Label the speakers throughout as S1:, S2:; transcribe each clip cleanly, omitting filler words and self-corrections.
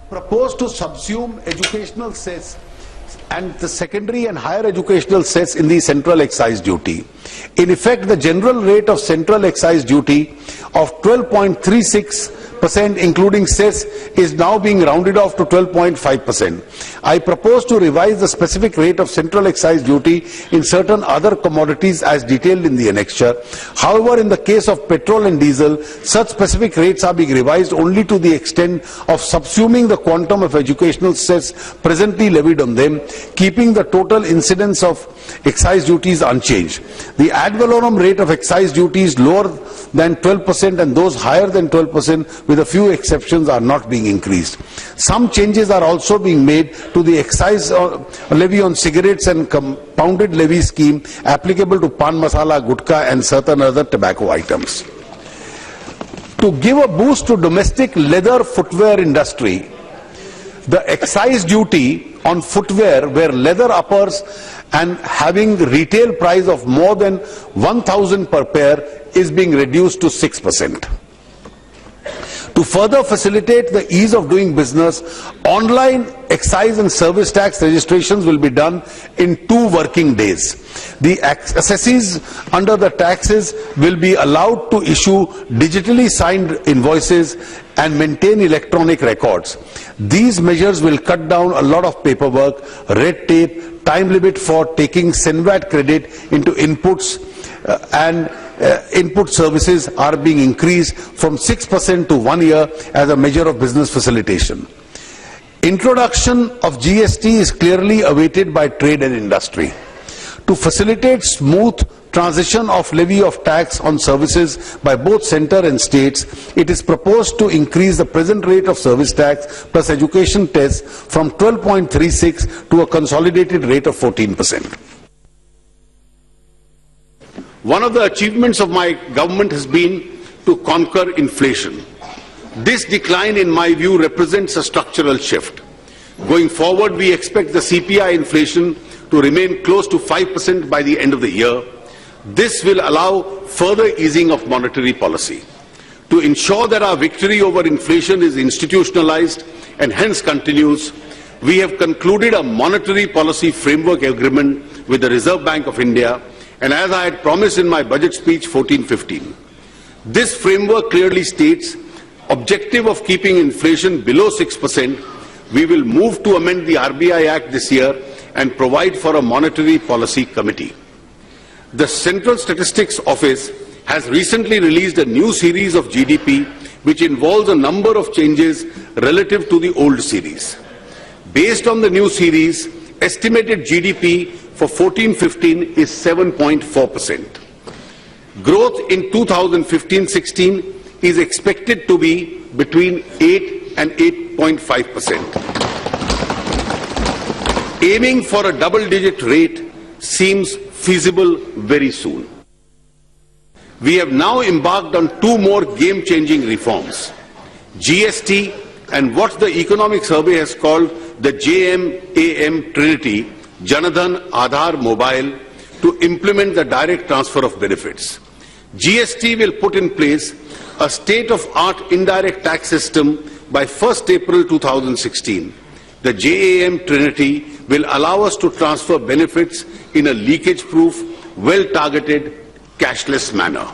S1: proposed to subsume educational cess and the secondary and higher educational cess in the central excise duty. In effect, the general rate of central excise duty of 12.36% including cess is now being rounded off to 12.5%. I propose to revise the specific rate of central excise duty in certain other commodities as detailed in the annexure. However, in the case of petrol and diesel, such specific rates are being revised only to the extent of subsuming the quantum of educational cess presently levied on them, keeping the total incidence of excise duties unchanged. The ad valorem rate of excise duty is lower than 12% and those higher than 12% with a few exceptions are not being increased. Some changes are also being made to the excise levy on cigarettes and compounded levy scheme applicable to pan masala, gutka and certain other tobacco items. To give a boost to domestic leather footwear industry, the excise duty on footwear where leather uppers and having retail price of more than 1,000 per pair is being reduced to 6%. To further facilitate the ease of doing business, online excise and service tax registrations will be done in 2 working days. The assessees under the taxes will be allowed to issue digitally signed invoices and maintain electronic records. These measures will cut down a lot of paperwork, red tape, time limit for taking CENVAT credit into inputs and input services are being increased from 6% to 1 year as a measure of business facilitation. Introduction of GST is clearly awaited by trade and industry. To facilitate smooth transition of levy of tax on services by both centre and states, it is proposed to increase the present rate of service tax plus education cess from 12.36 to a consolidated rate of 14%. One of the achievements of my government has been to conquer inflation. This decline, in my view, represents a structural shift. Going forward, we expect the CPI inflation to remain close to 5% by the end of the year. This will allow further easing of monetary policy. To ensure that our victory over inflation is institutionalized and hence continues, we have concluded a monetary policy framework agreement with the Reserve Bank of India, and as I had promised in my budget speech 14-15. This framework clearly states objective of keeping inflation below 6%. We will move to amend the RBI Act this year and provide for a monetary policy committee. The Central Statistics Office has recently released a new series of GDP which involves a number of changes relative to the old series. Based on the new series, estimated GDP for 14-15 is 7.4%. Growth in 2015-16 is expected to be between 8 and 8.5%. Aiming for a double-digit rate seems feasible very soon. We have now embarked on 2 more game-changing reforms: GST and what the Economic Survey has called the JMAM Trinity, Janadhan Aadhaar Mobile, to implement the direct transfer of benefits. GST will put in place a state-of-art indirect tax system by 1st April 2016. The JAM Trinity will allow us to transfer benefits in a leakage-proof, well-targeted, cashless manner.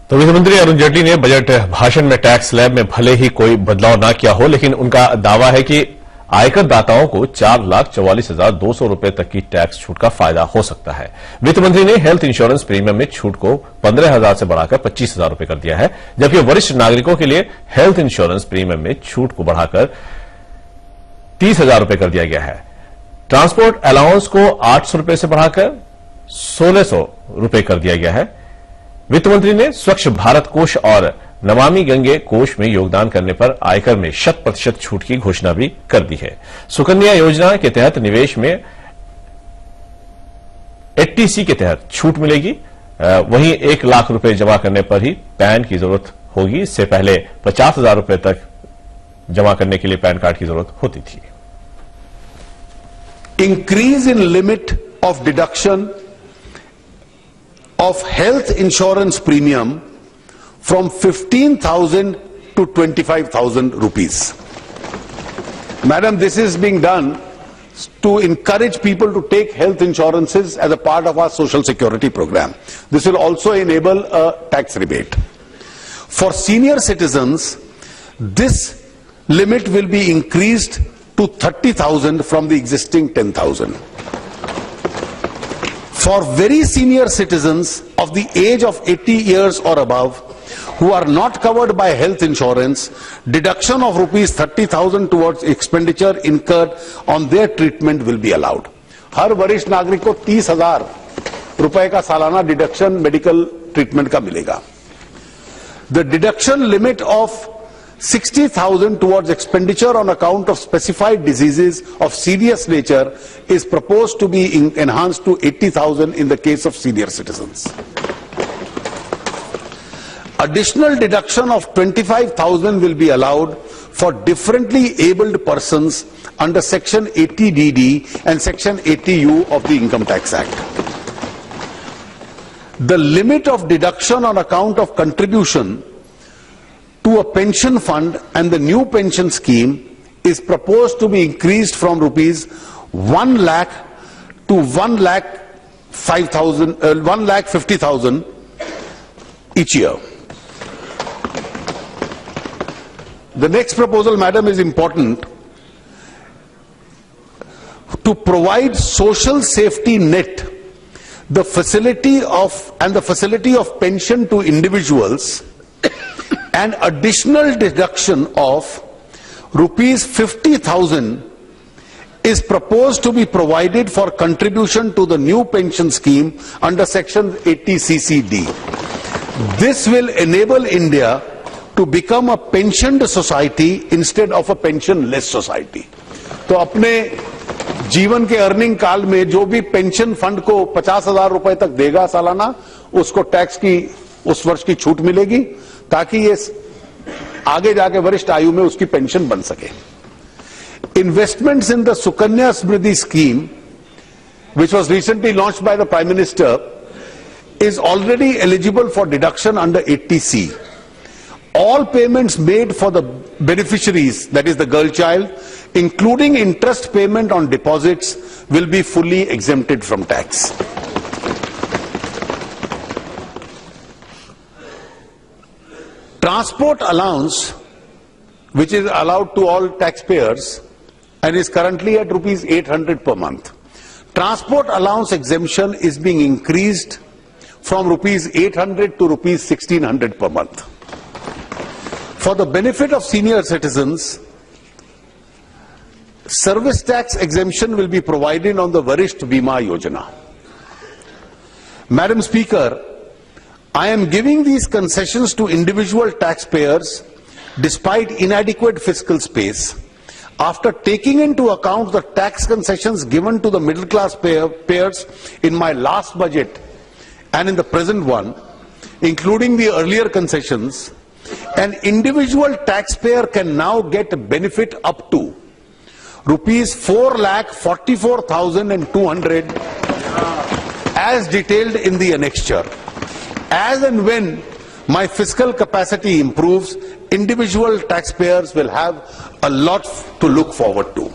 S2: तो वित्त मंत्री अरुण जेटली ने budget भाषण में tax slab में भले ही कोई बदलाव ना किया हो, लेकिन उनका दावा है कि आयकर दाताओं को 4,44,200 रुपए तक की टैक्स छूट का फायदा हो सकता है। वित्त मंत्री ने हेल्थ इंश्योरेंस प्रीमियम में छूट को 15,000 से बढ़ाकर 25,000 रुपए कर दिया है, जबकि वरिष्ठ नागरिकों के लिए हेल्थ इंश्योरेंस प्रीमियम में छूट को बढ़ाकर 30,000 रुपए कर दिया गया है। ट्रांसपोर्ट अलाउंस को 800 रुपए से बढ़ाकर 1,600 रुपए कर दिया गया है। वित्त मंत्री ने स्वच्छ भारत कोष और नमामि गंगे कोष में योगदान करने पर आयकर में 100% छूट की घोषणा भी कर दी है। सुकन्या योजना के तहत निवेश में 80C के तहत छूट मिलेगी। वहीं 1 लाख रुपए जमा करने पर ही पैन की जरूरत होगी। इससे पहले 50,000 रुपए तक जमा करने के लिए पैन कार्ड की जरूरत होती थी।
S1: Increase in limit of deduction of health insurance premium from 15,000 to 25,000 rupees. Madam, this is being done to encourage people to take health insurances as a part of our social security program. This will also enable a tax rebate. For senior citizens, this limit will be increased to 30,000 from the existing 10,000. For very senior citizens of the age of 80 years or above who are not covered by health insurance, deduction of rupees 30,000 towards expenditure incurred on their treatment will be allowed. हर वरिष्ठ नागरिक को 30,000 रुपए का सालाना deduction medical treatment का मिलेगा. The deduction limit of 60,000 towards expenditure on account of specified diseases of serious nature is proposed to be enhanced to 80,000 in the case of senior citizens. Additional deduction of 25,000 will be allowed for differently abled persons under Section 80DD and Section 80U of the Income Tax Act. The limit of deduction on account of contribution to a pension fund and the new pension scheme is proposed to be increased from rupees 1 lakh to 1,50,000 each year. The next proposal, madam, is important. To provide social safety net, the facility of pension to individuals, an additional deduction of rupees 50,000 is proposed to be provided for contribution to the new pension scheme under Section 80CCD. This will enable India to become a pensioned society instead of a pensionless society. तो अपने जीवन के earning काल में जो भी pension fund को 50,000 रुपए तक देगा सालाना, उसको टैक्स की उस वर्ष की छूट मिलेगी ताकि ये आगे जाके वरिष्ठ आयु में उसकी पेंशन बन सके. Investments in the Sukanya Smriddhi scheme, which was recently launched by the Prime Minister, is already eligible for deduction under 80C. All payments made for the beneficiaries, that is the girl child, including interest payment on deposits, will be fully exempted from tax. Transport allowance, which is allowed to all taxpayers and is currently at rupees 800 per month. Transport allowance exemption is being increased from rupees 800 to rupees 1600 per month. For the benefit of senior citizens, service tax exemption will be provided on the Varisht Bima Yojana. Madam Speaker, I am giving these concessions to individual taxpayers despite inadequate fiscal space, after taking into account the tax concessions given to the middle class payers in my last budget and in the present one, including the earlier concessions, an individual taxpayer can now get a benefit up to rupees 4,44,200 as detailed in the annexure. As and when my fiscal capacity improves, individual taxpayers will have a lot to look forward to.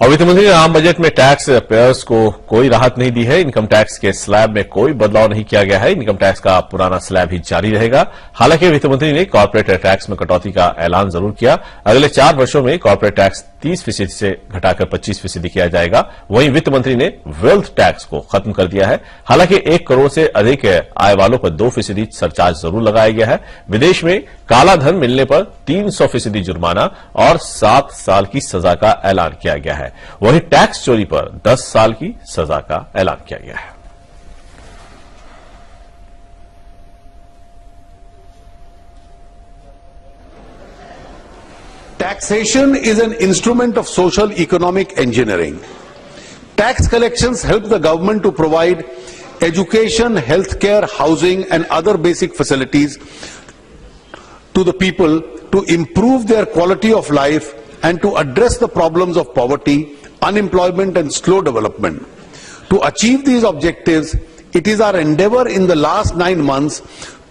S2: और वित्त मंत्री ने आम budget में tax payers को कोई राहत नहीं दी है. इनकम टैक्स के स्लैब में कोई बदलाव नहीं किया गया है. इनकम टैक्स का पुराना स्लैब ही जारी रहेगा. हालांकि वित्त मंत्री ने कॉर्पोरेट टैक्स में कटौती का ऐलान जरूर किया. अगले 4 वर्षों में कॉर्पोरेट टैक्स 30% से घटाकर 25% किया जाएगा. वहीं वित्त मंत्री ने वेल्थ टैक्स को खत्म कर दिया है. हालांकि 1 करोड़ से अधिक आय वालों पर 2% सरचार्ज जरूर लगाया गया है. विदेश में काला धन मिलने पर 300% जुर्माना और 7 साल की सजा का ऐलान किया गया है. वहीं टैक्स चोरी पर 10 साल की सजा का ऐलान किया गया है.
S1: Taxation is an instrument of social economic engineering. Tax collections help the government to provide education, healthcare, housing and other basic facilities to the people to improve their quality of life and to address the problems of poverty, unemployment and slow development. To achieve these objectives, it is our endeavor in the last 9 months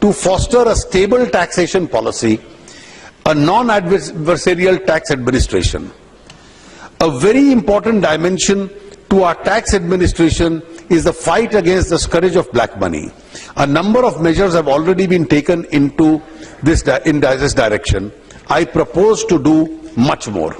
S1: to foster a stable taxation policy, a non-adversarial tax administration. A very important dimension to our tax administration is the fight against the scourge of black money. A number of measures have already been taken in this direction. I propose to do much more.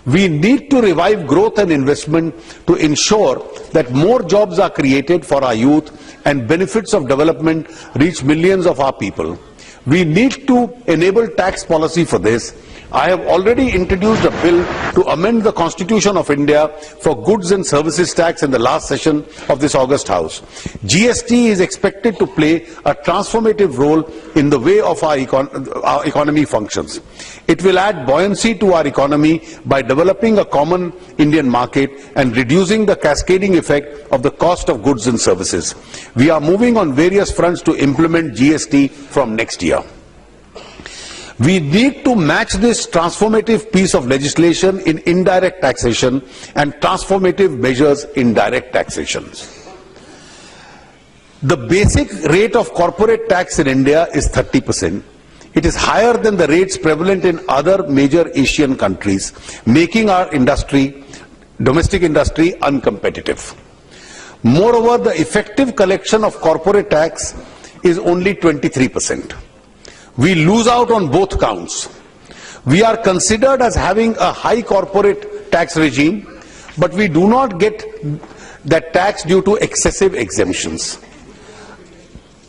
S1: We need to revive growth and investment to ensure that more jobs are created for our youth and benefits of development reach millions of our people. We need to enable tax policy for this. I have already introduced a bill to amend the Constitution of India for goods and services tax in the last session of this August House. GST is expected to play a transformative role in the way of our economy functions. It will add buoyancy to our economy by developing a common Indian market and reducing the cascading effect of the cost of goods and services. We are moving on various fronts to implement GST from next year. We need to match this transformative piece of legislation in indirect taxation and transformative measures in direct taxation. The basic rate of corporate tax in India is 30%. It is higher than the rates prevalent in other major Asian countries, making our domestic industry uncompetitive. Moreover, the effective collection of corporate tax is only 23%. We lose out on both counts. We are considered as having a high corporate tax regime, but we do not get that tax due to excessive exemptions.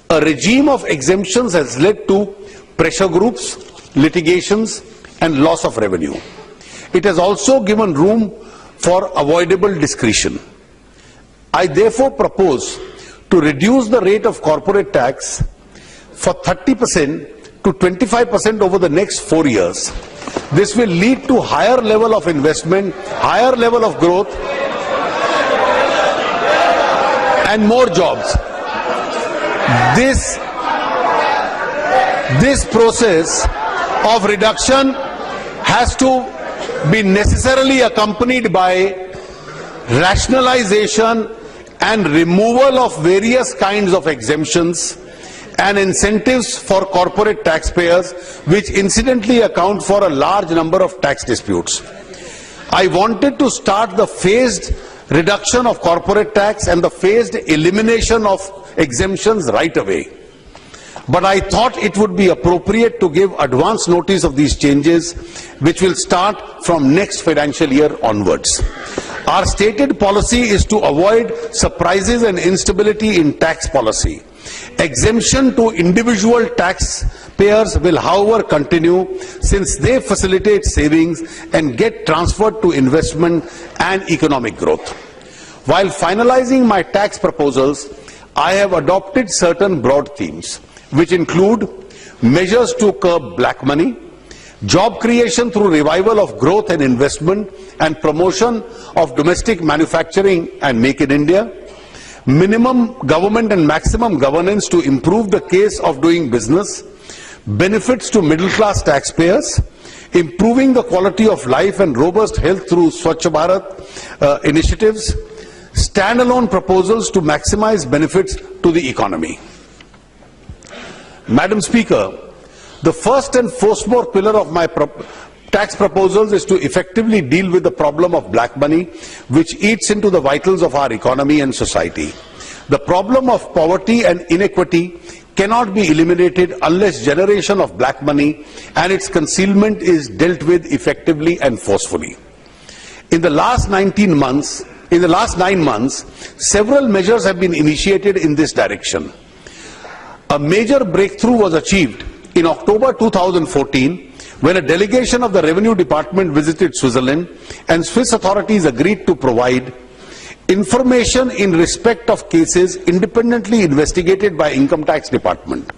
S1: A regime of exemptions has led to pressure groups, litigations, and loss of revenue. It has also given room for avoidable discretion. I therefore propose to reduce the rate of corporate tax for 30% to 25% over the next 4 years. This will lead to higher level of investment, higher level of growth, and more jobs. This process of reduction has to be necessarily accompanied by rationalization and removal of various kinds of exemptions and incentives for corporate taxpayers, which incidentally account for a large number of tax disputes. I wanted to start the phased reduction of corporate tax and the phased elimination of exemptions right away. But I thought it would be appropriate to give advance notice of these changes, which will start from next financial year onwards. Our stated policy is to avoid surprises and instability in tax policy. Exemption to individual taxpayers will, however, continue since they facilitate savings and get transferred to investment and economic growth. While finalizing my tax proposals, I have adopted certain broad themes, which include measures to curb black money, job creation through revival of growth and investment and promotion of domestic manufacturing and Make in India, minimum government and maximum governance to improve the case of doing business, benefits to middle-class taxpayers, improving the quality of life and robust health through Swachh Bharat initiatives, standalone proposals to maximize benefits to the economy. Madam Speaker, the first and foremost pillar of my tax proposals is to effectively deal with the problem of black money, which eats into the vitals of our economy and society. The problem of poverty and inequity cannot be eliminated unless generation of black money and its concealment is dealt with effectively and forcefully. In the last 9 months, several measures have been initiated in this direction. A major breakthrough was achieved in October 2014 when a delegation of the Revenue Department visited Switzerland and Swiss authorities agreed to provide information in respect of cases independently investigated by Income Tax Department.